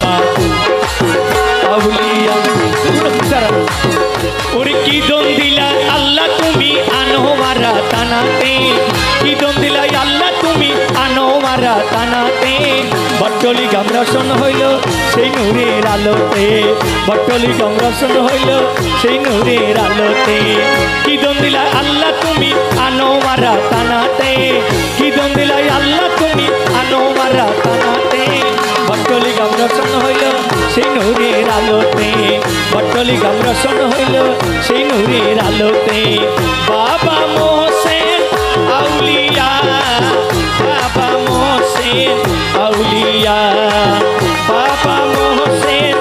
बाबा आउलिया और की दम दिला अल्लाह तुमी आनो मारा तानाते की दम दिला अल्लाह तुमी आनो मारा तानाते बट्टली गाम रसन हইল সেই নূরের আলোতে बट्टली गाम रसन हইল সেই নূরের আলোতে की दम दिला अल्लाह तुमी आनो मारा तानाते की दम दिला अल्लाह तुमी आनो मारा तानाते बट्टली गाम रसन हইল সেই নূরের আলোতে बट्टली गाम रसन हইल সেই নূরের আলোতে बाबा मोहसेन आउलिया बाबा मोहसेन आउलिया बाबा मोहसेन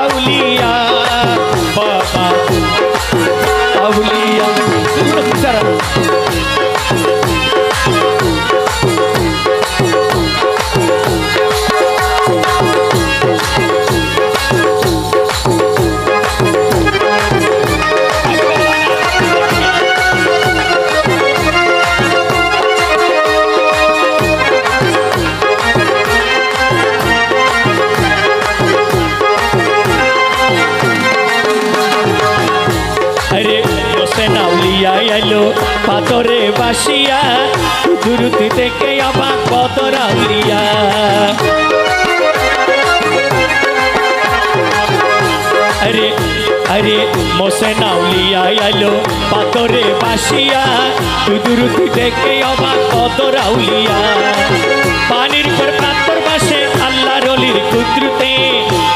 आउलिया बाबा आउलिया पातरे बासिया दुरुति देखे अबाक बदराउलिया अरे अरे मोसेन आउलिया आलो पातरे बासिया दुरुति देखे अबाक बदराउलिया पानिर पर प्रातर बासे अल्लाह रलिर कुदरते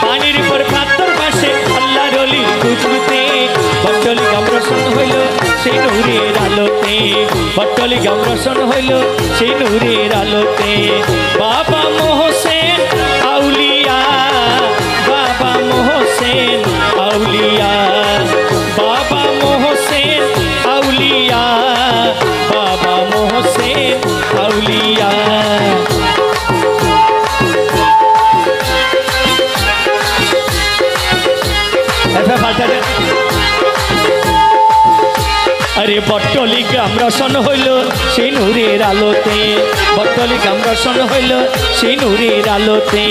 पानिर पर प्रातर बासे अल्लाह रलिर कुदरते बट्टली गाम रसन हইল সেই নূরের আলোতে बट्टली गाम रसन हইল সেই নূরের আলোতে बाबा मोहसेन आउलिया बाबा मोहसेन आउलिया बाबा मोहसेन आउलिया बाबा मोहसेन आउलिया अरे बट्टली ग्राम रसन हইল সেই নূরের আলোতে बट्टली ग्राम रसन हইল সেই নূরের আলোতে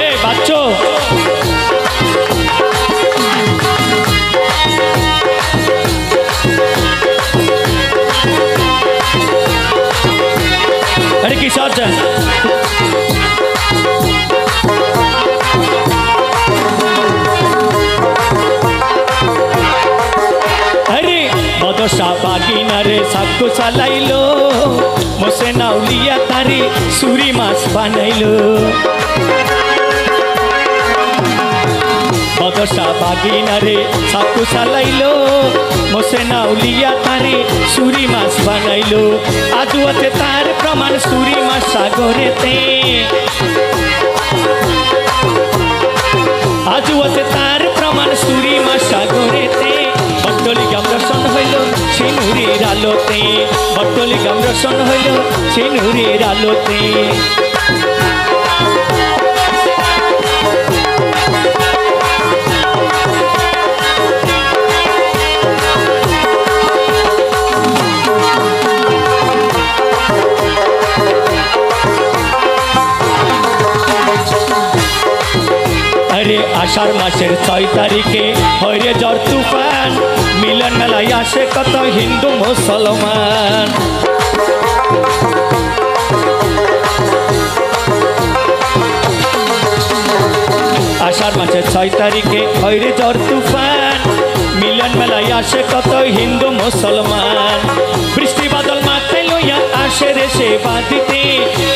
ए বাচ্চো अरे की साथ अरे बदशा बागिनारे साक्को चालाइलो मोसेन आउलिया तारी सुरी मास बानाइलो बदशा बागिनारे साक्को चालाइलो मोसेन आउलिया तारी सुरी मास बानाइलो आजुआते तार प्रमाण सुरी मास सागरेते आजुआते तार प्रमाण सुरी मास सागरेते बट्टली गाम रसन हইল সেই নূরের আলোতে बट्टली गाम रसन हইল সেই নূরের আলোতে अरे आषाढ़ मासेर 6 तारिखे हरे जर तुफान मिलन मेलाय आसे कत हिंदू मुसलमान आषाढ़ मासेर 6 तारिखे हरे जर तुफान मिलन मेलाय आसे कत हिंदू मुसलमान बृष्टि बादल माथे लइया आसे रे सेवा दिते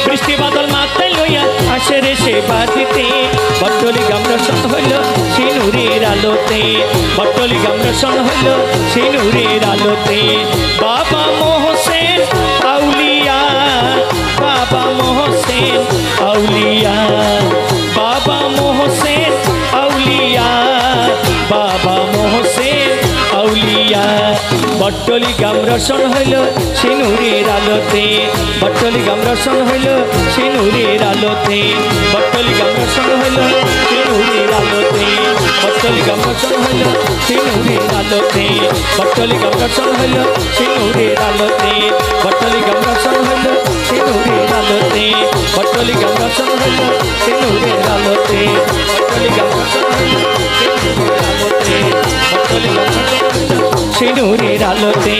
बृष्टि बादल माथे लइया आसे रे सेवा दिते बट्टली गाम रसन हইল সেই নূরের আলোতে बट्टली गाम रसन हইল সেই নূরের আলোতে बाबा मोहसेन आउलिया बाबा मोहसेन आउलिया बाबा मोहसेन आउलिया बाबा मोहसेन आउलिया বট্টলি গাম রসন হইল সেই নূরের আলোতে বট্টলি গাম রসন হইল সেই নূরের আলোতে বট্টলি গাম রসন হইল সেই নূরের আলোতে বট্টলি গাম রসন হইল সেই নূরের আলোতে বট্টলি গাম রসন হইল সেই নূরের আলোতে বট্টলি গাম রসন হইল সেই নূরের আলোতে বট্টলি গাম রসন হইল সেই নূরের আলোতে বট্টলি গাম রসন হইল সেই নূরের আলোতে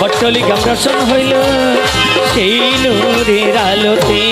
বট্টলি গাম রসন হইল সেই নূরের আলোতে